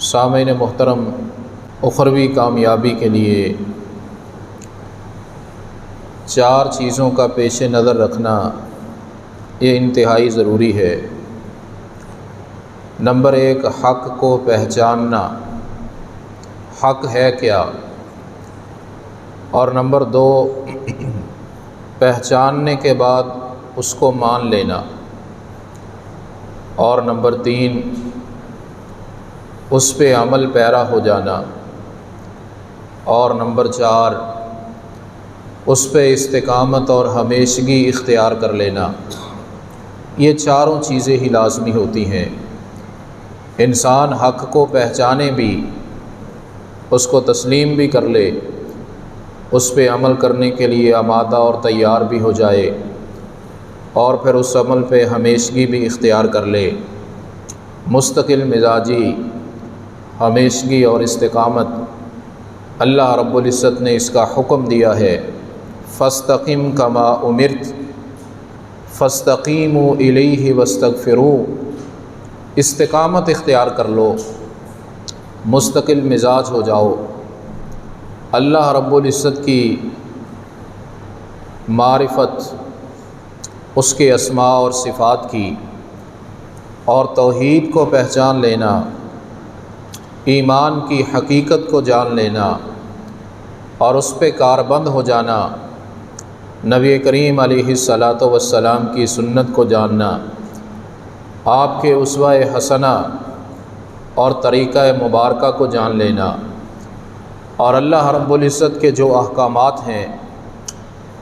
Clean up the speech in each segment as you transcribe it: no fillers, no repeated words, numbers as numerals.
سامعین محترم، اخروی کامیابی کے لیے 4 چیزوں کا پیش نظر رکھنا یہ انتہائی ضروری ہے۔ نمبر 1، حق کو پہچاننا، حق ہے کیا، اور نمبر 2، پہچاننے کے بعد اس کو مان لینا، اور نمبر 3، اس پہ عمل پیرا ہو جانا، اور نمبر 4، اس پہ استقامت اور ہمیشگی اختیار کر لینا۔ یہ چاروں چیزیں ہی لازمی ہوتی ہیں۔ انسان حق کو پہچانے بھی، اس کو تسلیم بھی کر لے، اس پہ عمل کرنے کے لیے آمادہ اور تیار بھی ہو جائے، اور پھر اس عمل پہ ہمیشگی بھی اختیار کر لے۔ مستقل مزاجی، ہمیشگی اور استقامت اللہ رب العزت نے اس کا حکم دیا ہے۔ فاستقم کما امرت فاستقیموا الیہ واستغفروہ۔ استقامت اختیار کر لو، مستقل مزاج ہو جاؤ، اللہ رب العزت کی معرفت، اس کے اسماء اور صفات کی، اور توحید کو پہچان لینا، ایمان کی حقیقت کو جان لینا، اور اس پہ کاربند ہو جانا، نبی کریم علیہ الصلاۃ والسلام کی سنت کو جاننا، آپ کے اسوہ حسنہ اور طریقہ مبارکہ کو جان لینا، اور اللہ رب العزت کے جو احکامات ہیں،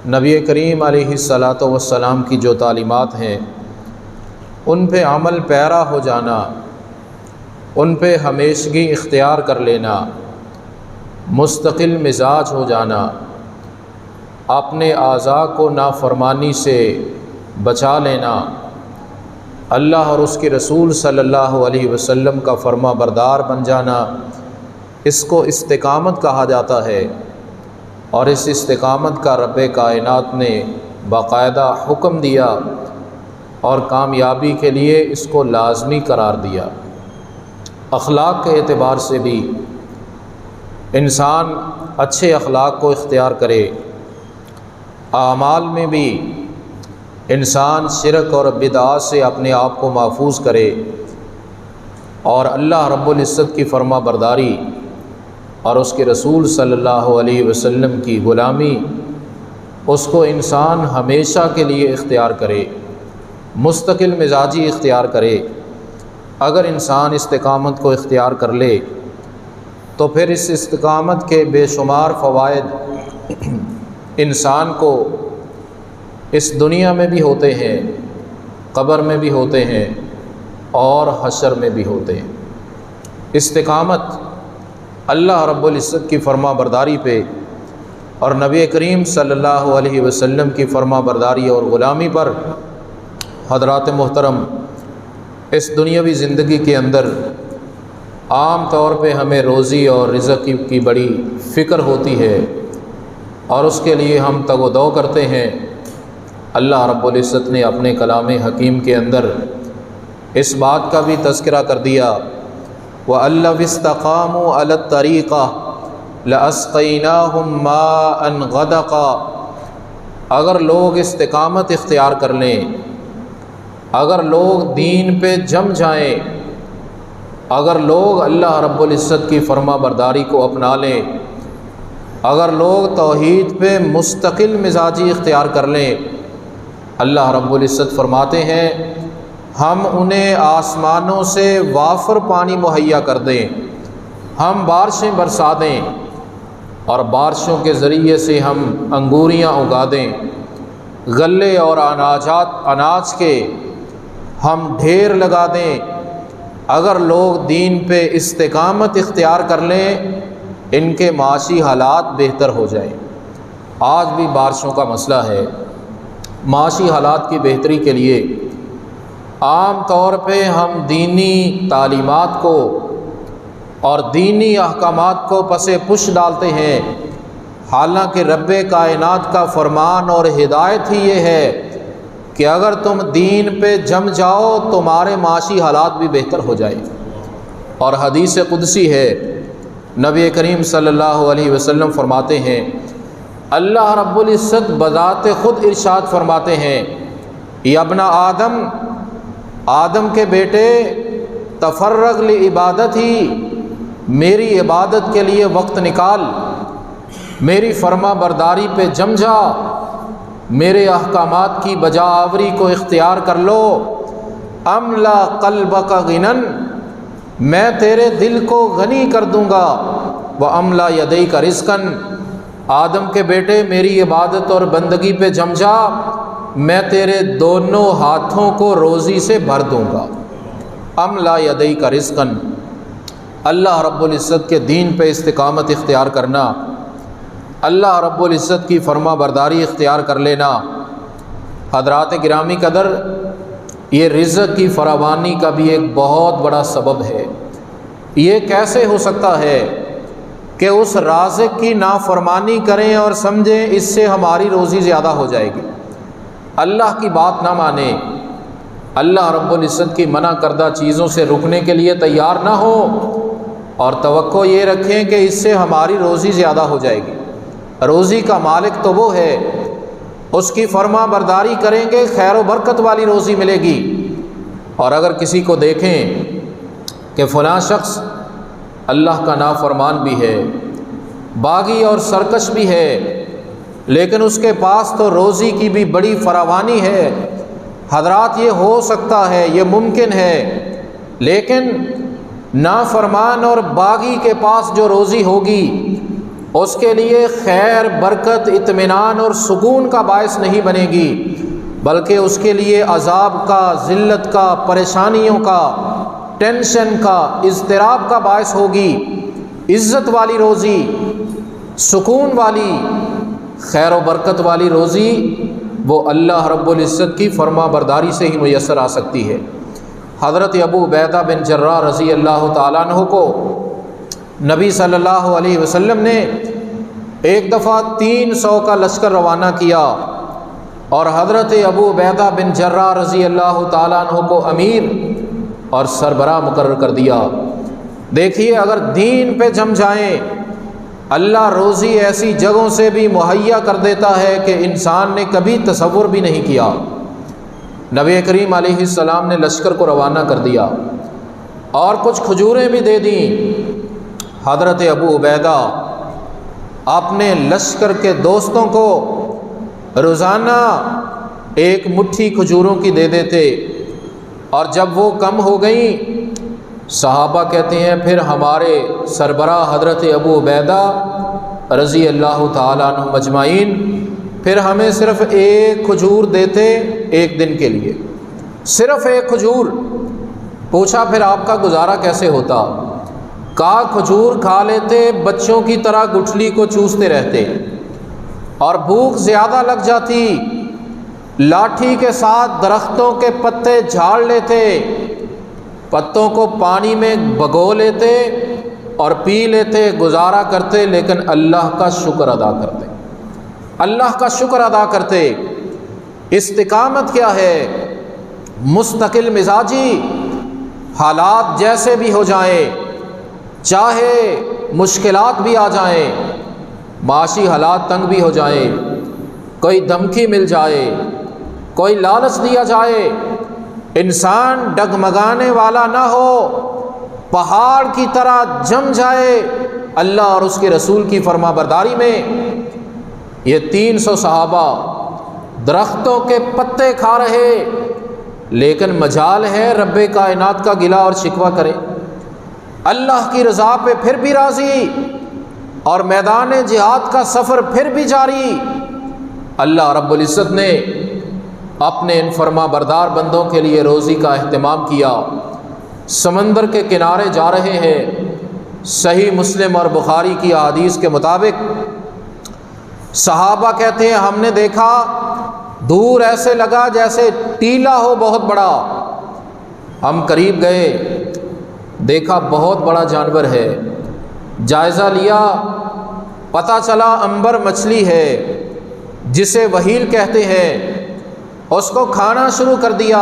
نبی کریم علیہ الصلاۃ والسلام کی جو تعلیمات ہیں، ان پہ عمل پیرا ہو جانا، ان پہ ہمیشگی اختیار کر لینا، مستقل مزاج ہو جانا، اپنے اعضاء کو نافرمانی سے بچا لینا، اللہ اور اس کے رسول صلی اللہ علیہ وسلم کا فرما بردار بن جانا، اس کو استقامت کہا جاتا ہے۔ اور اس استقامت کا رب کائنات نے باقاعدہ حکم دیا اور کامیابی کے لیے اس کو لازمی قرار دیا۔ اخلاق کے اعتبار سے بھی انسان اچھے اخلاق کو اختیار کرے، اعمال میں بھی انسان شرک اور بدعات سے اپنے آپ کو محفوظ کرے، اور اللہ رب العزت کی فرما برداری اور اس کے رسول صلی اللہ علیہ وسلم کی غلامی، اس کو انسان ہمیشہ کے لیے اختیار کرے، مستقل مزاجی اختیار کرے۔ اگر انسان استقامت کو اختیار کر لے تو پھر اس استقامت کے بے شمار فوائد انسان کو اس دنیا میں بھی ہوتے ہیں، قبر میں بھی ہوتے ہیں، اور حشر میں بھی ہوتے ہیں۔ استقامت اللہ رب العزت کی فرما برداری پہ اور نبی کریم صلی اللہ علیہ وسلم کی فرما برداری اور غلامی پر، حضرات محترم، اس دنیاوی زندگی کے اندر عام طور پہ ہمیں روزی اور رزق کی بڑی فکر ہوتی ہے، اور اس کے لیے ہم تگ و دو کرتے ہیں۔ اللہ رب العزت نے اپنے کلام حکیم کے اندر اس بات کا بھی تذکرہ کر دیا، وَأَلَّوِ اسْتَقَامُوا عَلَى الطَّرِيقَةِ لَأَسْقَيْنَاهُمْ مَاءً غَدَقًا۔ اگر لوگ استقامت اختیار کر لیں، اگر لوگ دین پہ جم جائیں، اگر لوگ اللہ رب العزت کی فرما برداری کو اپنا لیں، اگر لوگ توحید پہ مستقل مزاجی اختیار کر لیں، اللہ رب العزت فرماتے ہیں ہم انہیں آسمانوں سے وافر پانی مہیا کر دیں، ہم بارشیں برسا دیں، اور بارشوں کے ذریعے سے ہم انگوریاں اگا دیں، غلے اور اناج کے ہم ڈھیر لگا دیں۔ اگر لوگ دین پہ استقامت اختیار کر لیں، ان کے معاشی حالات بہتر ہو جائیں۔ آج بھی بارشوں کا مسئلہ ہے۔ معاشی حالات کی بہتری کے لیے عام طور پہ ہم دینی تعلیمات کو اور دینی احکامات کو پس پش ڈالتے ہیں، حالانکہ رب کائنات کا فرمان اور ہدایت ہی یہ ہے کہ اگر تم دین پہ جم جاؤ تمہارے معاشی حالات بھی بہتر ہو جائیں۔ اور حدیث قدسی ہے، نبی کریم صلی اللہ علیہ وسلم فرماتے ہیں، اللہ رب العزت بذات خود ارشاد فرماتے ہیں، یا ابن آدم، آدم کے بیٹے، تفرغ لعبادتی، میری عبادت کے لیے وقت نکال، میری فرما برداری پہ جم جا، میرے احکامات کی بجا آوری کو اختیار کر لو، املا قلبک غنن، میں تیرے دل کو غنی کر دوں گا، واملا یدیک رزقن، آدم کے بیٹے میری عبادت اور بندگی پہ جم جا، میں تیرے دونوں ہاتھوں کو روزی سے بھر دوں گا، املا یدیک رزقن، اللہ رب العزت کے دین پہ استقامت اختیار کرنا، اللہ رب العزت کی فرما برداری اختیار کر لینا۔ حضرات گرامی قدر، یہ رزق کی فراوانی کا بھی ایک بہت بڑا سبب ہے۔ یہ کیسے ہو سکتا ہے کہ اس رازق کی نافرمانی کریں اور سمجھیں اس سے ہماری روزی زیادہ ہو جائے گی، اللہ کی بات نہ مانیں، اللہ رب العزت کی منع کردہ چیزوں سے رکنے کے لیے تیار نہ ہو اور توقع یہ رکھیں کہ اس سے ہماری روزی زیادہ ہو جائے گی۔ روزی کا مالک تو وہ ہے، اس کی فرما برداری کریں گے خیر و برکت والی روزی ملے گی۔ اور اگر کسی کو دیکھیں کہ فلاں شخص اللہ کا نافرمان بھی ہے، باغی اور سرکش بھی ہے، لیکن اس کے پاس تو روزی کی بھی بڑی فراوانی ہے، حضرات یہ ہو سکتا ہے، یہ ممکن ہے، لیکن نافرمان اور باغی کے پاس جو روزی ہوگی اس کے لیے خیر، برکت، اطمینان اور سکون کا باعث نہیں بنے گی، بلکہ اس کے لیے عذاب کا، ذلت کا، پریشانیوں کا، ٹینشن کا، اضطراب کا باعث ہوگی۔ عزت والی روزی، سکون والی، خیر و برکت والی روزی وہ اللہ رب العزت کی فرما برداری سے ہی میسر آ سکتی ہے۔ حضرت ابو عبیدہ بن جراح رضی اللہ تعالیٰ عنہ کو نبی صلی اللہ علیہ وسلم نے ایک دفعہ 300 کا لشکر روانہ کیا اور حضرت ابو عبیدہ بن جراح رضی اللہ تعالیٰ عنہ کو امیر اور سربراہ مقرر کر دیا۔ دیکھیے، اگر دین پہ جم جائیں، اللہ روزی ایسی جگہوں سے بھی مہیا کر دیتا ہے کہ انسان نے کبھی تصور بھی نہیں کیا۔ نبی کریم علیہ السلام نے لشکر کو روانہ کر دیا اور کچھ کھجوریں بھی دے دیں۔ حضرت ابو عبیدہ اپنے لشکر کے دوستوں کو روزانہ ایک مٹھی کھجوروں کی دے دیتے، اور جب وہ کم ہو گئیں، صحابہ کہتے ہیں پھر ہمارے سربراہ حضرت ابو عبیدہ رضی اللہ تعالیٰ عنہ مجمعین پھر ہمیں صرف ایک کھجور دیتے ایک دن کے لیے، صرف ایک کھجور۔ پوچھا پھر آپ کا گزارا کیسے ہوتا؟ کہا کھجور کھا لیتے، بچوں کی طرح گٹھلی کو چوستے رہتے، اور بھوک زیادہ لگ جاتی، لاٹھی کے ساتھ درختوں کے پتے جھاڑ لیتے، پتوں کو پانی میں بھگو لیتے اور پی لیتے، گزارا کرتے، لیکن اللہ کا شکر ادا کرتے، اللہ کا شکر ادا کرتے۔ استقامت کیا ہے؟ مستقل مزاجی، حالات جیسے بھی ہو جائیں، چاہے مشکلات بھی آ جائیں، معاشی حالات تنگ بھی ہو جائیں، کوئی دھمکی مل جائے، کوئی لالچ دیا جائے، انسان ڈگمگانے والا نہ ہو، پہاڑ کی طرح جم جائے اللہ اور اس کے رسول کی فرما برداری میں۔ یہ 300 صحابہ درختوں کے پتے کھا رہے، لیکن مجال ہے رب کائنات کا گلہ اور شکوہ کرے، اللہ کی رضا پہ پھر بھی راضی، اور میدان جہاد کا سفر پھر بھی جاری۔ اللہ رب العزت نے اپنے ان فرما بردار بندوں کے لیے روزی کا اہتمام کیا۔ سمندر کے کنارے جا رہے ہیں، صحیح مسلم اور بخاری کی احادیث کے مطابق صحابہ کہتے ہیں ہم نے دیکھا دور ایسے لگا جیسے ٹیلا ہو بہت بڑا، ہم قریب گئے، دیکھا بہت بڑا جانور ہے، جائزہ لیا، پتہ چلا عنبر مچھلی ہے جسے وحیل کہتے ہیں، اس کو کھانا شروع کر دیا۔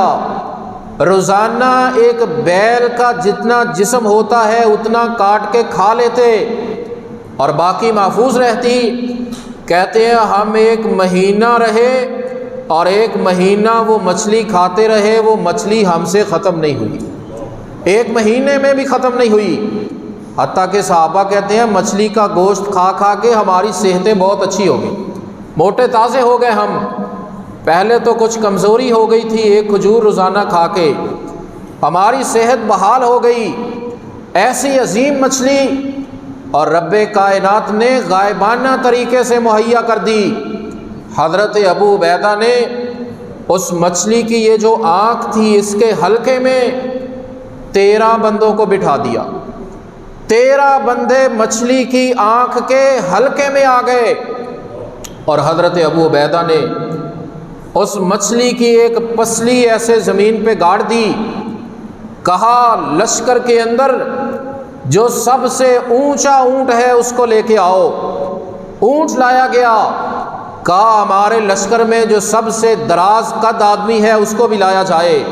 روزانہ ایک بیل کا جتنا جسم ہوتا ہے اتنا کاٹ کے کھا لیتے اور باقی محفوظ رہتی۔ کہتے ہیں ہم ایک مہینہ رہے اور ایک مہینہ وہ مچھلی کھاتے رہے، وہ مچھلی ہم سے ختم نہیں ہوئی، ایک مہینے میں بھی ختم نہیں ہوئی۔ حتیٰ کہ صحابہ کہتے ہیں مچھلی کا گوشت کھا کھا کے ہماری صحتیں بہت اچھی ہو گئی، موٹے تازے ہو گئے ہم۔ پہلے تو کچھ کمزوری ہو گئی تھی، ایک کھجور روزانہ کھا کے ہماری صحت بحال ہو گئی۔ ایسی عظیم مچھلی اور رب کائنات نے غائبانہ طریقے سے مہیا کر دی۔ حضرت ابو عبیدہ نے اس مچھلی کی یہ جو آنکھ تھی اس کے حلقے میں 13 بندوں کو بٹھا دیا۔ 13 بندے مچھلی کی آنکھ کے حلقے میں آ گئے اور حضرت ابو عبیدہ نے اس مچھلی کی ایک پسلی ایسے زمین پہ گاڑ دی۔ کہا لشکر کے اندر جو سب سے اونچا اونٹ ہے اس کو لے کے آؤ۔ اونٹ لایا گیا۔ کہا ہمارے لشکر میں جو سب سے دراز قد آدمی ہے اس کو بھی لایا جائے۔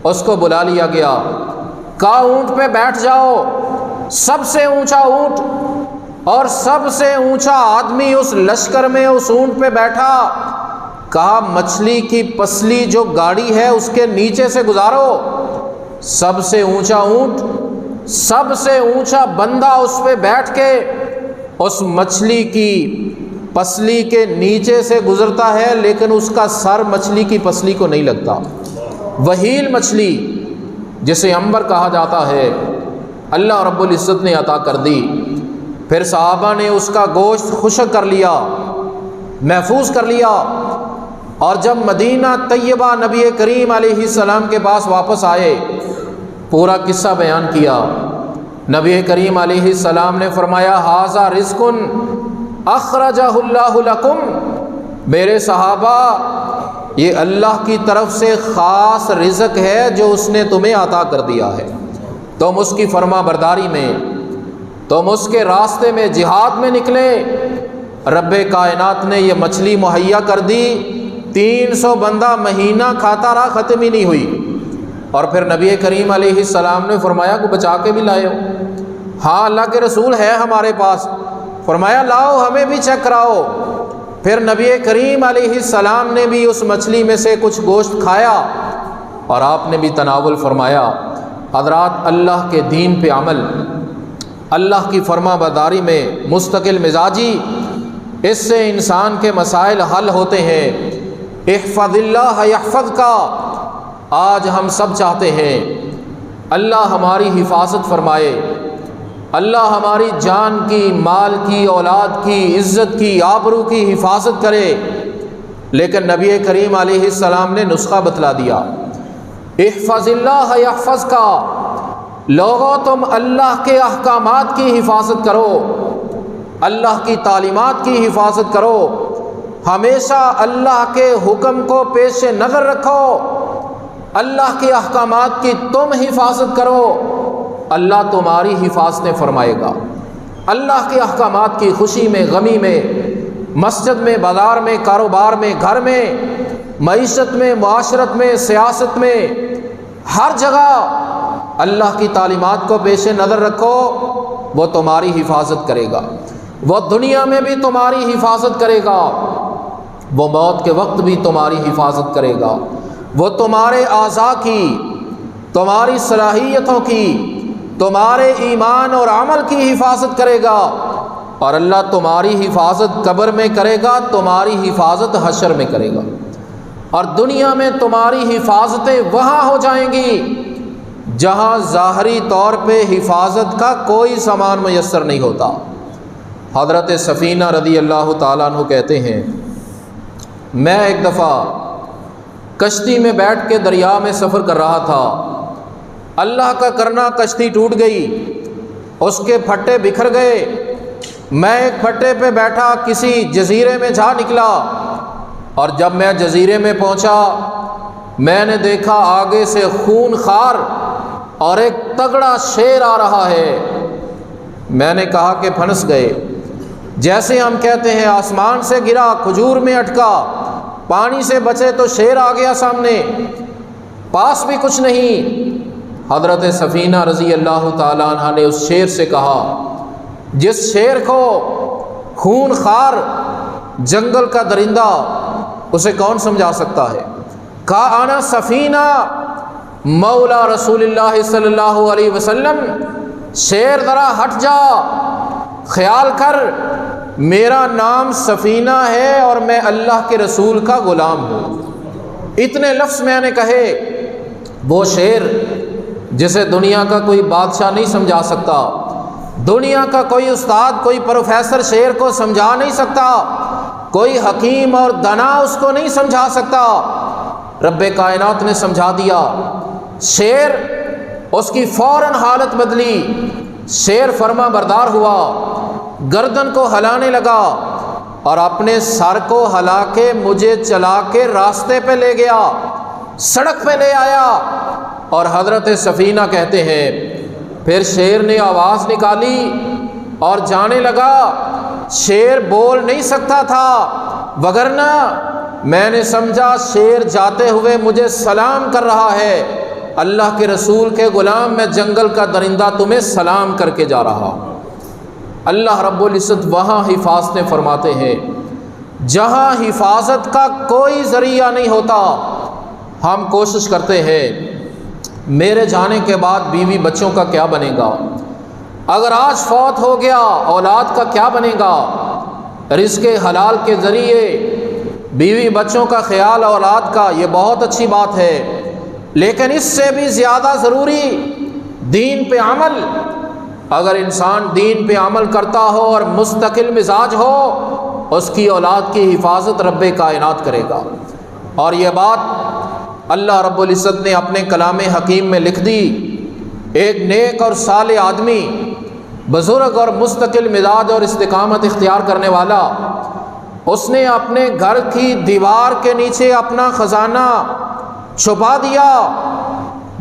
اس کو بلا لیا گیا۔ کہا اونٹ پہ بیٹھ جاؤ۔ سب سے اونچا اونٹ اور سب سے اونچا آدمی اس لشکر میں اس اونٹ پہ بیٹھا۔ کہا مچھلی کی پسلی جو گاڑی ہے اس کے نیچے سے گزارو۔ سب سے اونچا اونٹ، سب سے اونچا بندہ اس پہ بیٹھ کے اس مچھلی کی پسلی کے نیچے سے گزرتا ہے، لیکن اس کا سر مچھلی کی پسلی کو نہیں لگتا۔ وہیل مچھلی جسے عنبر کہا جاتا ہے اللہ رب العزت نے عطا کر دی۔ پھر صحابہ نے اس کا گوشت خشک کر لیا، محفوظ کر لیا، اور جب مدینہ طیبہ نبی کریم علیہ السلام کے پاس واپس آئے پورا قصہ بیان کیا۔ نبی کریم علیہ السلام نے فرمایا ھذا رزق اخرجہ اللہ لکم، میرے صحابہ یہ اللہ کی طرف سے خاص رزق ہے جو اس نے تمہیں عطا کر دیا ہے۔ تم اس کی فرما برداری میں، تم اس کے راستے میں جہاد میں نکلے، رب کائنات نے یہ مچھلی مہیا کر دی۔ 300 بندہ مہینہ کھاتا رہا، ختم ہی نہیں ہوئی۔ اور پھر نبی کریم علیہ السلام نے فرمایا کو بچا کے بھی لائے ہو؟ ہاں اللہ کے رسول ہے ہمارے پاس۔ فرمایا لاؤ ہمیں بھی چیک کراؤ۔ پھر نبی کریم علیہ السلام نے بھی اس مچھلی میں سے کچھ گوشت کھایا اور آپ نے بھی تناول فرمایا۔ حضرات اللہ کے دین پہ عمل، اللہ کی فرما برداری میں مستقل مزاجی، اس سے انسان کے مسائل حل ہوتے ہیں۔ احفظ اللہ یحفظ کا، آج ہم سب چاہتے ہیں اللہ ہماری حفاظت فرمائے، اللہ ہماری جان کی، مال کی، اولاد کی، عزت کی، آبرو کی حفاظت کرے، لیکن نبی کریم علیہ السلام نے نسخہ بتلا دیا۔ احفظ اللہ یحفظ کا، لوگوں تم اللہ کے احکامات کی حفاظت کرو، اللہ کی تعلیمات کی حفاظت کرو، ہمیشہ اللہ کے حکم کو پیش نظر رکھو، اللہ کے احکامات کی تم حفاظت کرو، اللہ تمہاری حفاظتیں فرمائے گا۔ اللہ کے احکامات کی خوشی میں، غمی میں، مسجد میں، بازار میں، کاروبار میں، گھر میں، معیشت میں، معاشرت میں، سیاست میں، ہر جگہ اللہ کی تعلیمات کو پیش نظر رکھو، وہ تمہاری حفاظت کرے گا، وہ دنیا میں بھی تمہاری حفاظت کرے گا، وہ موت کے وقت بھی تمہاری حفاظت کرے گا، وہ تمہارے اعضاء کی، تمہاری صلاحیتوں کی، تمہارے ایمان اور عمل کی حفاظت کرے گا، اور اللہ تمہاری حفاظت قبر میں کرے گا، تمہاری حفاظت حشر میں کرے گا، اور دنیا میں تمہاری حفاظتیں وہاں ہو جائیں گی جہاں ظاہری طور پہ حفاظت کا کوئی سامان میسر نہیں ہوتا۔ حضرت سفینہ رضی اللہ تعالیٰ عنہ کہتے ہیں میں ایک دفعہ کشتی میں بیٹھ کے دریا میں سفر کر رہا تھا، اللہ کا کرنا کشتی ٹوٹ گئی، اس کے پھٹے بکھر گئے، میں ایک پھٹے پہ بیٹھا کسی جزیرے میں جا نکلا، اور جب میں جزیرے میں پہنچا میں نے دیکھا آگے سے خون خوار اور ایک تگڑا شیر آ رہا ہے۔ میں نے کہا کہ پھنس گئے، جیسے ہم کہتے ہیں آسمان سے گرا، کھجور میں اٹکا، پانی سے بچے تو شیر آ گیا سامنے۔ پاس بھی کچھ نہیں۔ حضرت سفینہ رضی اللہ تعالیٰ عنہ نے اس شیر سے کہا، جس شیر کو خون خار جنگل کا درندہ اسے کون سمجھا سکتا ہے؟ کہا انا سفینہ مولا رسول اللہ صلی اللہ علیہ وسلم، شیر ذرا ہٹ جا، خیال کر میرا نام سفینہ ہے اور میں اللہ کے رسول کا غلام ہوں۔ اتنے لفظ میں نے کہے۔ وہ شیر جسے دنیا کا کوئی بادشاہ نہیں سمجھا سکتا، دنیا کا کوئی استاد، کوئی پروفیسر شیر کو سمجھا نہیں سکتا، کوئی حکیم اور دانا اس کو نہیں سمجھا سکتا، رب کائنات نے سمجھا دیا۔ شیر اس کی فوراً حالت بدلی، شیر فرما بردار ہوا، گردن کو ہلانے لگا اور اپنے سر کو ہلا کے مجھے چلا کے راستے پہ لے گیا، سڑک پہ لے آیا۔ اور حضرت سفینہ کہتے ہیں پھر شیر نے آواز نکالی اور جانے لگا۔ شیر بول نہیں سکتا تھا، وگرنہ میں نے سمجھا شیر جاتے ہوئے مجھے سلام کر رہا ہے، اللہ کے رسول کے غلام میں جنگل کا درندہ تمہیں سلام کر کے جا رہا۔ اللہ رب العزت وہاں حفاظتیں فرماتے ہیں جہاں حفاظت کا کوئی ذریعہ نہیں ہوتا۔ ہم کوشش کرتے ہیں میرے جانے کے بعد بیوی بچوں کا کیا بنے گا، اگر آج فوت ہو گیا اولاد کا کیا بنے گا۔ رزق حلال کے ذریعے بیوی بچوں کا خیال، اولاد کا، یہ بہت اچھی بات ہے، لیکن اس سے بھی زیادہ ضروری دین پہ عمل۔ اگر انسان دین پہ عمل کرتا ہو اور مستقل مزاج ہو، اس کی اولاد کی حفاظت رب کائنات کرے گا۔ اور یہ بات اللہ رب العزت نے اپنے کلام حکیم میں لکھ دی۔ ایک نیک اور صالح آدمی، بزرگ اور مستقل مزاج اور استقامت اختیار کرنے والا، اس نے اپنے گھر کی دیوار کے نیچے اپنا خزانہ چھپا دیا۔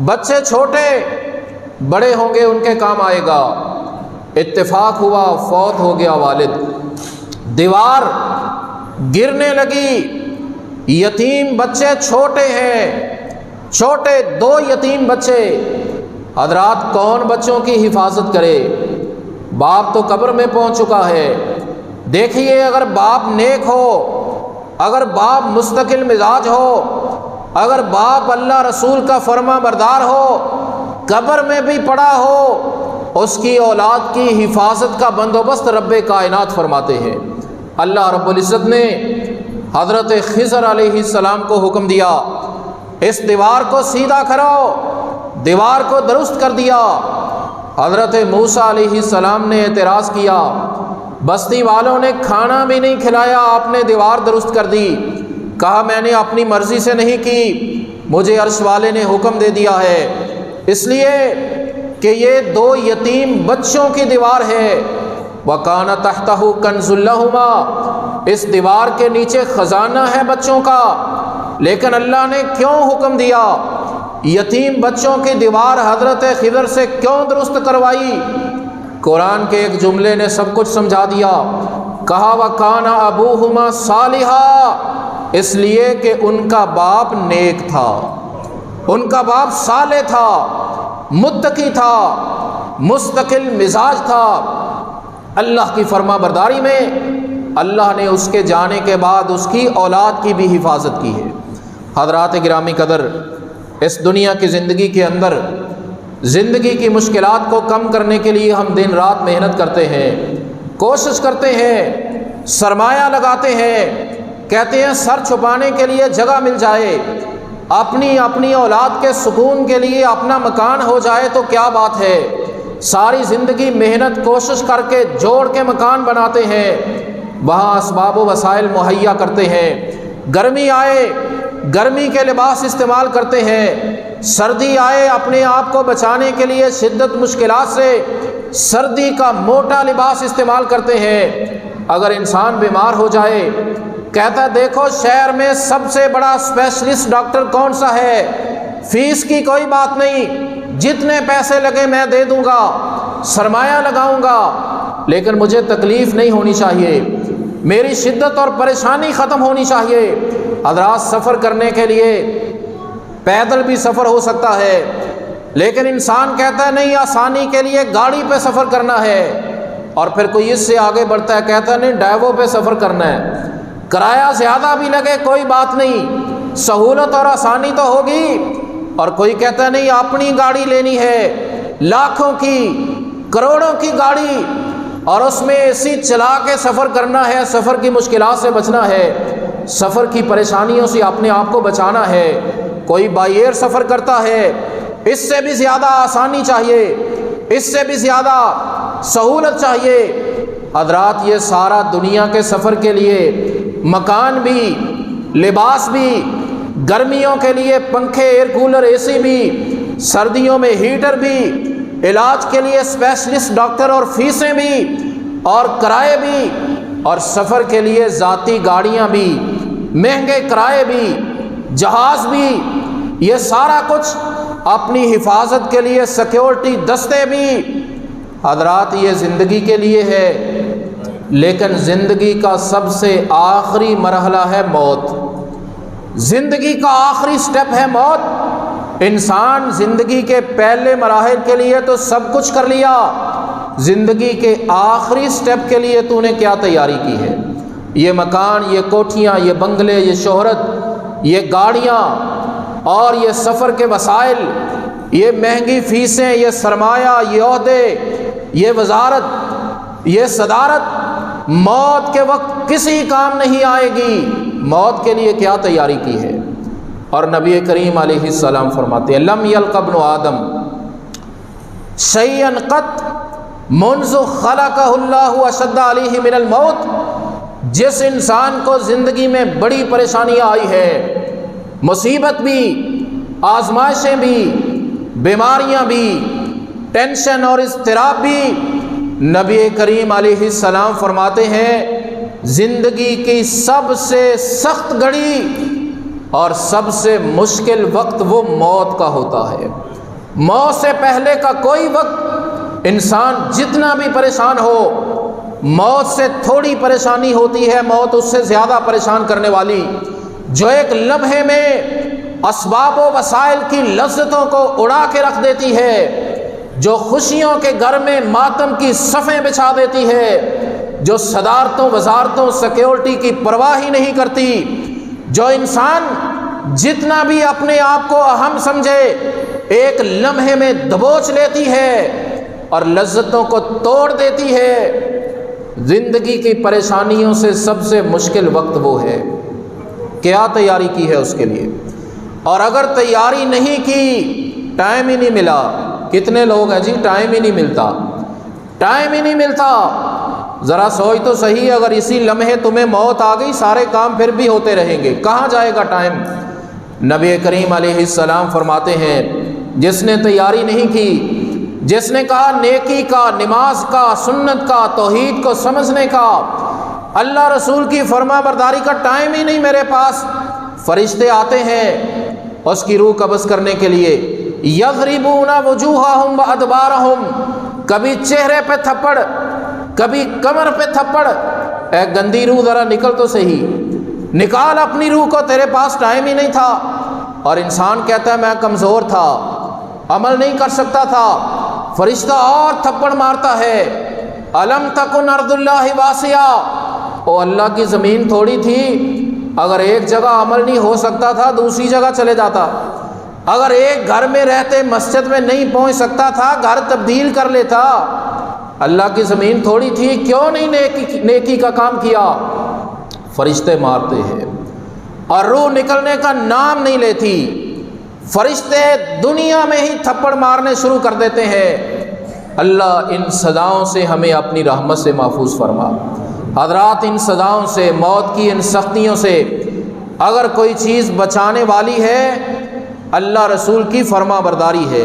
بچے چھوٹے بڑے ہوں گے ان کے کام آئے گا۔ اتفاق ہوا فوت ہو گیا والد، دیوار گرنے لگی، یتیم بچے چھوٹے ہیں، چھوٹے 2 یتیم بچے۔ حضرات کون بچوں کی حفاظت کرے؟ باپ تو قبر میں پہنچ چکا ہے۔ دیکھیے اگر باپ نیک ہو، اگر باپ مستقل مزاج ہو، اگر باپ اللہ رسول کا فرما بردار ہو، قبر میں بھی پڑا ہو، اس کی اولاد کی حفاظت کا بندوبست رب کائنات فرماتے ہیں۔ اللہ رب العزت نے حضرت خضر علیہ السلام کو حکم دیا اس دیوار کو سیدھا کرو، دیوار کو درست کر دیا۔ حضرت موسیٰ علیہ السلام نے اعتراض کیا، بستی والوں نے کھانا بھی نہیں کھلایا، آپ نے دیوار درست کر دی۔ کہا میں نے اپنی مرضی سے نہیں کی، مجھے عرش والے نے حکم دے دیا ہے، اس لیے کہ یہ 2 یتیم بچوں کی دیوار ہے۔ وَكَانَ تَحْتَهُ كَنْزٌ لَهُمَا، اس دیوار کے نیچے خزانہ ہے بچوں کا، لیکن اللہ نے کیوں حکم دیا؟ یتیم بچوں کی دیوار حضرت خضر سے کیوں درست کروائی؟ قرآن کے ایک جملے نے سب کچھ سمجھا دیا۔ کہا وَكَانَ أَبُوهُمَا صَالِحًا، اس لیے کہ ان کا باپ نیک تھا، ان کا باپ صالح تھا، متقی تھا، مستقل مزاج تھا۔ اللہ کی فرما برداری میں اللہ نے اس کے جانے کے بعد اس کی اولاد کی بھی حفاظت کی ہے۔ حضرات گرامی قدر، اس دنیا کی زندگی کے اندر زندگی کی مشکلات کو کم کرنے کے لیے ہم دن رات محنت کرتے ہیں، کوشش کرتے ہیں، سرمایہ لگاتے ہیں، کہتے ہیں سر چھپانے کے لیے جگہ مل جائے، اپنی اولاد کے سکون کے لیے اپنا مکان ہو جائے تو کیا بات ہے۔ ساری زندگی محنت کوشش کر کے جوڑ کے مکان بناتے ہیں، وہاں اسباب و وسائل مہیا کرتے ہیں، گرمی آئے گرمی کے لباس استعمال کرتے ہیں، سردی آئے اپنے آپ کو بچانے کے لیے شدت مشکلات سے سردی کا موٹا لباس استعمال کرتے ہیں۔ اگر انسان بیمار ہو جائے، کہتا ہے دیکھو شہر میں سب سے بڑا اسپیشلسٹ ڈاکٹر کون سا ہے، فیس کی کوئی بات نہیں، جتنے پیسے لگے میں دے دوں گا، سرمایہ لگاؤں گا، لیکن مجھے تکلیف نہیں ہونی چاہیے، میری شدت اور پریشانی ختم ہونی چاہیے۔ حضرات سفر کرنے کے لیے پیدل بھی سفر ہو سکتا ہے، لیکن انسان کہتا ہے نہیں، آسانی کے لیے گاڑی پہ سفر کرنا ہے، اور پھر کوئی اس سے آگے بڑھتا ہے، کہتا ہے نہیں ڈرائیو پہ سفر کرنا ہے، کرایہ زیادہ بھی لگے کوئی بات نہیں، سہولت اور آسانی تو ہوگی۔ اور کوئی کہتا ہے نہیں اپنی گاڑی لینی ہے، لاکھوں کی کروڑوں کی گاڑی، اور اس میں اے سی چلا کے سفر کرنا ہے، سفر کی مشکلات سے بچنا ہے، سفر کی پریشانیوں سے اپنے آپ کو بچانا ہے۔ کوئی بائی ایئر سفر کرتا ہے، اس سے بھی زیادہ آسانی چاہیے، اس سے بھی زیادہ سہولت چاہیے۔ حضرات یہ سارا دنیا کے سفر کے لیے مکان بھی، لباس بھی، گرمیوں کے لیے پنکھے، ایئر کولر، اے سی بھی، سردیوں میں ہیٹر بھی، علاج کے لیے اسپیشلسٹ ڈاکٹر اور فیسیں بھی، اور کرائے بھی، اور سفر کے لیے ذاتی گاڑیاں بھی، مہنگے کرائے بھی، جہاز بھی، یہ سارا کچھ اپنی حفاظت کے لیے سیکیورٹی دستے بھی۔ حضرات یہ زندگی کے لیے ہے، لیکن زندگی کا سب سے آخری مرحلہ ہے موت۔ زندگی کا آخری سٹیپ ہے موت۔ انسان زندگی کے پہلے مراحل کے لیے تو سب کچھ کر لیا، زندگی کے آخری سٹیپ کے لیے تو نے کیا تیاری کی ہے؟ یہ مکان، یہ کوٹھیاں، یہ بنگلے، یہ شہرت، یہ گاڑیاں، اور یہ سفر کے وسائل، یہ مہنگی فیسیں، یہ سرمایہ، یہ عہدے، یہ وزارت، یہ صدارت، موت کے وقت کسی کام نہیں آئے گی۔ موت کے لیے کیا تیاری کی ہے؟ اور نبی کریم علیہ السلام فرماتے ہیں لم یلق ابن آدم شیئا قط منذ خلقہ اللہ اشد علیہ من الموت۔ جس انسان کو زندگی میں بڑی پریشانیاں آئی ہے، مصیبت بھی، آزمائشیں بھی، بیماریاں بھی، ٹینشن اور اضطراب بھی، نبی کریم علیہ السلام فرماتے ہیں زندگی کی سب سے سخت گھڑی اور سب سے مشکل وقت وہ موت کا ہوتا ہے۔ موت سے پہلے کا کوئی وقت انسان جتنا بھی پریشان ہو، موت سے تھوڑی پریشانی ہوتی ہے، موت اس سے زیادہ پریشان کرنے والی، جو ایک لمحے میں اسباب و وسائل کی لذتوں کو اڑا کے رکھ دیتی ہے، جو خوشیوں کے گھر میں ماتم کی صفیں بچھا دیتی ہے، جو صدارتوں، وزارتوں، سیکیورٹی کی پرواہ ہی نہیں کرتی، جو انسان جتنا بھی اپنے آپ کو اہم سمجھے ایک لمحے میں دبوچ لیتی ہے اور لذتوں کو توڑ دیتی ہے۔ زندگی کی پریشانیوں سے سب سے مشکل وقت وہ ہے۔ کیا تیاری کی ہے اس کے لیے؟ اور اگر تیاری نہیں کی، ٹائم ہی نہیں ملا۔ کتنے لوگ ہیں جی ٹائم ہی نہیں ملتا، ٹائم ہی نہیں ملتا۔ ذرا سوچ تو صحیح، اگر اسی لمحے تمہیں موت آ گئی، سارے کام پھر بھی ہوتے رہیں گے، کہاں جائے گا ٹائم؟ نبی کریم علیہ السلام فرماتے ہیں جس نے تیاری نہیں کی، جس نے کہا نیکی کا، نماز کا، سنت کا، توحید کو سمجھنے کا، اللہ رسول کی فرما برداری کا ٹائم ہی نہیں میرے پاس، فرشتے آتے ہیں اس کی روح قبض کرنے کے لیے، یضربون وجوہہم وادبارہم، کبھی چہرے پہ تھپڑ، کبھی کمر پہ تھپڑ، اے گندی روح ذرا نکل تو صحیح، نکال اپنی روح کو، تیرے پاس ٹائم ہی نہیں تھا۔ اور انسان کہتا ہے میں کمزور تھا، عمل نہیں کر سکتا تھا، فرشتہ اور تھپڑ مارتا ہے، الم تکن ارض اللہ واسعہ، او اللہ کی زمین تھوڑی تھی، اگر ایک جگہ عمل نہیں ہو سکتا تھا دوسری جگہ چلے جاتا، اگر ایک گھر میں رہتے مسجد میں نہیں پہنچ سکتا تھا گھر تبدیل کر لیتا، اللہ کی زمین تھوڑی تھی، کیوں نہیں نیکی کا کام کیا؟ فرشتے مارتے ہیں اور روح نکلنے کا نام نہیں لیتی، فرشتے دنیا میں ہی تھپڑ مارنے شروع کر دیتے ہیں۔ اللہ ان سزاؤں سے ہمیں اپنی رحمت سے محفوظ فرما۔ حضرات ان سزاؤں سے، موت کی ان سختیوں سے اگر کوئی چیز بچانے والی ہے، اللہ رسول کی فرما برداری ہے،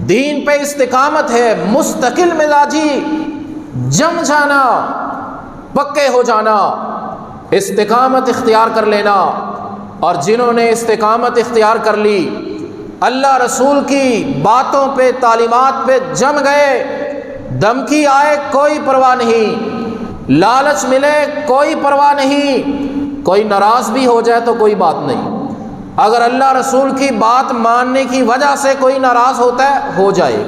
دین پہ استقامت ہے، مستقل مزاجی، جم جانا، پکے ہو جانا، استقامت اختیار کر لینا۔ اور جنہوں نے استقامت اختیار کر لی، اللہ رسول کی باتوں پہ، تعلیمات پہ جم گئے، دھمکی آئے کوئی پرواہ نہیں، لالچ ملے کوئی پرواہ نہیں، کوئی ناراض بھی ہو جائے تو کوئی بات نہیں، اگر اللہ رسول کی بات ماننے کی وجہ سے کوئی ناراض ہوتا ہے ہو جائے،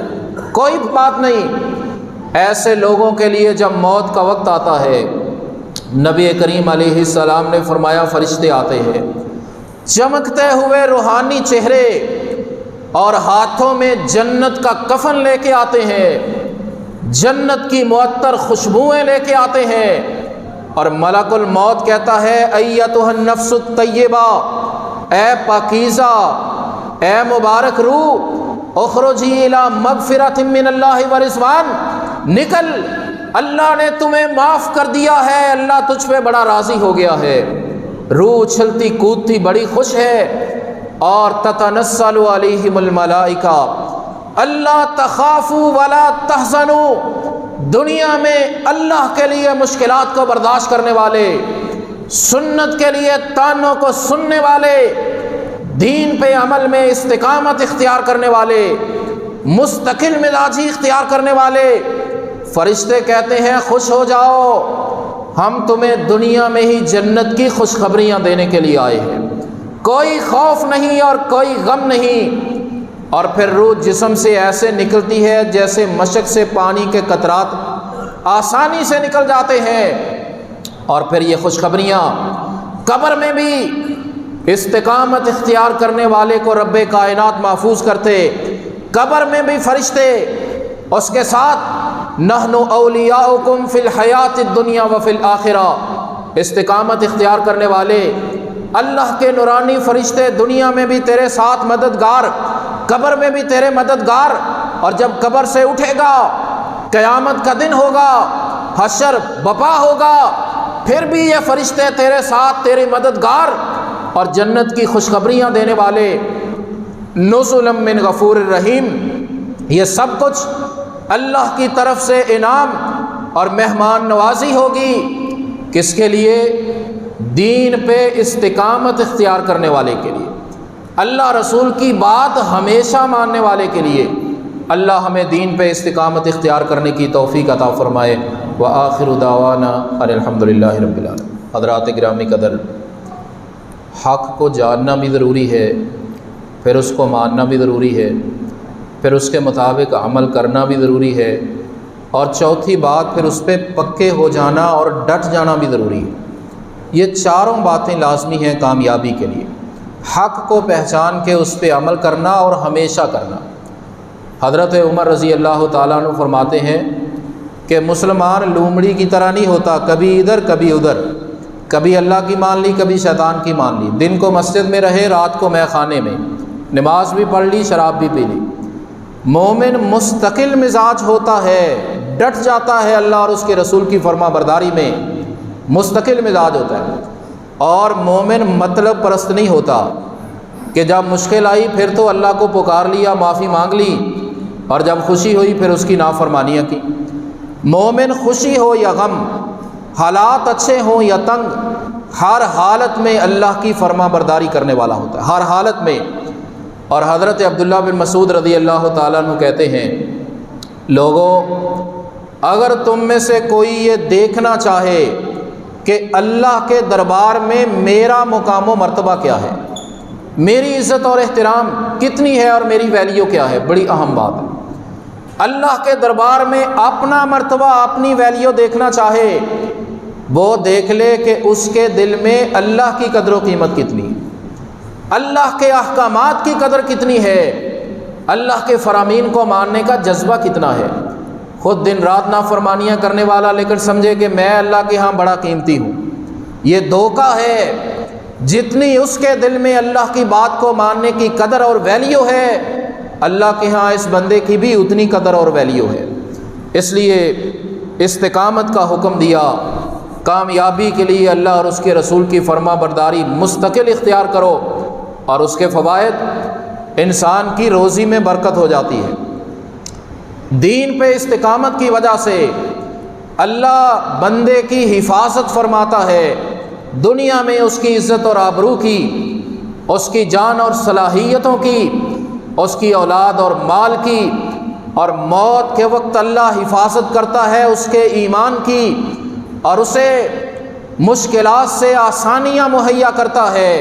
کوئی بات نہیں۔ ایسے لوگوں کے لیے جب موت کا وقت آتا ہے، نبی کریم علیہ السلام نے فرمایا فرشتے آتے ہیں چمکتے ہوئے روحانی چہرے اور ہاتھوں میں جنت کا کفن لے کے آتے ہیں، جنت کی معطر خوشبوئیں لے کے آتے ہیں، اور ملک الموت کہتا ہے ایتھا النفس الطیبہ، اے پاکیزہ، اے مبارک روح، اخرجی الی مغفرۃ من اللہ ورضوان، نکل، اللہ نے تمہیں معاف کر دیا ہے، اللہ تجھ پہ بڑا راضی ہو گیا ہے۔ روح اچھلتی کودتی بڑی خوش ہے، اور تتنزل علیہم الملائکہ اللہ تخافوا ولا تحزنوا، دنیا میں اللہ کے لیے مشکلات کو برداشت کرنے والے، سنت کے لیے تانوں کو سننے والے، دین پہ عمل میں استقامت اختیار کرنے والے، مستقل مزاجی اختیار کرنے والے، فرشتے کہتے ہیں خوش ہو جاؤ، ہم تمہیں دنیا میں ہی جنت کی خوشخبریاں دینے کے لیے آئے ہیں، کوئی خوف نہیں اور کوئی غم نہیں۔ اور پھر روح جسم سے ایسے نکلتی ہے جیسے مشک سے پانی کے قطرات آسانی سے نکل جاتے ہیں۔ اور پھر یہ خوشخبریاں قبر میں بھی استقامت اختیار کرنے والے کو رب کائنات محفوظ کرتے، قبر میں بھی فرشتے اس کے ساتھ نحن اولیاؤکم فی الحیات الدنیا وفی الآخرہ، استقامت اختیار کرنے والے اللہ کے نورانی فرشتے دنیا میں بھی تیرے ساتھ مددگار، قبر میں بھی تیرے مددگار، اور جب قبر سے اٹھے گا، قیامت کا دن ہوگا، حشر بپا ہوگا، پھر بھی یہ فرشتے تیرے ساتھ، تیرے مددگار اور جنت کی خوشخبریاں دینے والے۔ نزلا من غفور الرحیم، یہ سب کچھ اللہ کی طرف سے انعام اور مہمان نوازی ہوگی، کس کے لیے؟ دین پہ استقامت اختیار کرنے والے کے لیے، اللہ رسول کی بات ہمیشہ ماننے والے کے لیے۔ اللہ ہمیں دین پہ استقامت اختیار کرنے کی توفیق عطا فرمائے۔ وآخر دعوانا ان الحمد للہ رب العالمین۔ حضرات گرامی قدر، حق کو جاننا بھی ضروری ہے، پھر اس کو ماننا بھی ضروری ہے، پھر اس کے مطابق عمل کرنا بھی ضروری ہے، اور چوتھی بات پھر اس پہ پکے ہو جانا اور ڈٹ جانا بھی ضروری ہے۔ یہ چاروں باتیں لازمی ہیں کامیابی کے لیے، حق کو پہچان کے اس پہ عمل کرنا اور ہمیشہ کرنا۔ حضرت عمر رضی اللہ تعالیٰ عنہ فرماتے ہیں کہ مسلمان لومڑی کی طرح نہیں ہوتا، کبھی ادھر کبھی ادھر، کبھی اللہ کی مان لی کبھی شیطان کی مان لی، دن کو مسجد میں رہے رات کو مے خانے میں، نماز بھی پڑھ لی شراب بھی پی لی۔ مومن مستقل مزاج ہوتا ہے، ڈٹ جاتا ہے اللہ اور اس کے رسول کی فرما برداری میں، مستقل مزاج ہوتا ہے۔ اور مومن مطلب پرست نہیں ہوتا کہ جب مشکل آئی پھر تو اللہ کو پکار لیا، معافی مانگ لی، اور جب خوشی ہوئی پھر اس کی نافرمانیاں کی۔ مومن خوشی ہو یا غم، حالات اچھے ہوں یا تنگ، ہر حالت میں اللہ کی فرما برداری کرنے والا ہوتا ہے، ہر حالت میں۔ اور حضرت عبداللہ بن مسعود رضی اللہ تعالیٰ عنہ کہتے ہیں، لوگوں اگر تم میں سے کوئی یہ دیکھنا چاہے کہ اللہ کے دربار میں میرا مقام و مرتبہ کیا ہے، میری عزت اور احترام کتنی ہے اور میری ویلیو کیا ہے، بڑی اہم بات ہے۔ اللہ کے دربار میں اپنا مرتبہ، اپنی ویلیو دیکھنا چاہے، وہ دیکھ لے کہ اس کے دل میں اللہ کی قدر و قیمت کتنی ہے، اللہ کے احکامات کی قدر کتنی ہے، اللہ کے فرامین کو ماننے کا جذبہ کتنا ہے۔ خود دن رات نافرمانیاں کرنے والا لیکن سمجھے کہ میں اللہ کے ہاں بڑا قیمتی ہوں، یہ دھوکہ ہے۔ جتنی اس کے دل میں اللہ کی بات کو ماننے کی قدر اور ویلیو ہے، اللہ کے ہاں اس بندے کی بھی اتنی قدر اور ویلیو ہے۔ اس لیے استقامت کا حکم دیا، کامیابی کے لیے اللہ اور اس کے رسول کی فرما برداری مستقل اختیار کرو، اور اس کے فوائد انسان کی روزی میں برکت ہو جاتی ہے۔ دین پہ استقامت کی وجہ سے اللہ بندے کی حفاظت فرماتا ہے، دنیا میں اس کی عزت اور آبرو کی، اس کی جان اور صلاحیتوں کی، اس کی اولاد اور مال کی، اور موت کے وقت اللہ حفاظت کرتا ہے اس کے ایمان کی، اور اسے مشکلات سے آسانیاں مہیا کرتا ہے،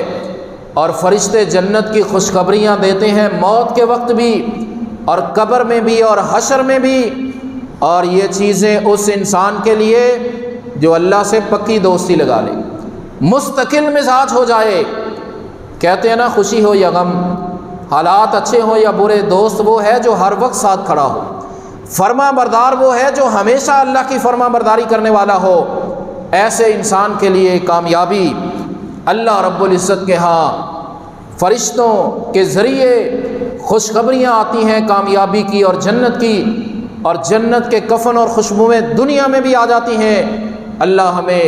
اور فرشتے جنت کی خوشخبریاں دیتے ہیں موت کے وقت بھی اور قبر میں بھی اور حشر میں بھی، اور یہ چیزیں اس انسان کے لیے جو اللہ سے پکی دوستی لگا لے، مستقل مزاج ہو جائے۔ کہتے ہیں نا خوشی ہو یا غم، حالات اچھے ہوں یا برے، دوست وہ ہے جو ہر وقت ساتھ کھڑا ہو، فرما بردار وہ ہے جو ہمیشہ اللہ کی فرما برداری کرنے والا ہو۔ ایسے انسان کے لیے کامیابی اللہ رب العزت کے ہاں فرشتوں کے ذریعے خوشخبریاں آتی ہیں کامیابی کی اور جنت کی، اور جنت کے کفن اور خوشبوئیں دنیا میں بھی آ جاتی ہیں۔ اللہ ہمیں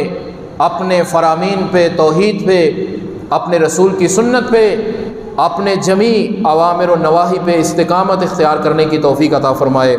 اپنے فرامین پہ، توحید پہ، اپنے رسول کی سنت پہ، اپنے جمیع اوامر و نواہی پہ استقامت اختیار کرنے کی توفیق عطا فرمائے۔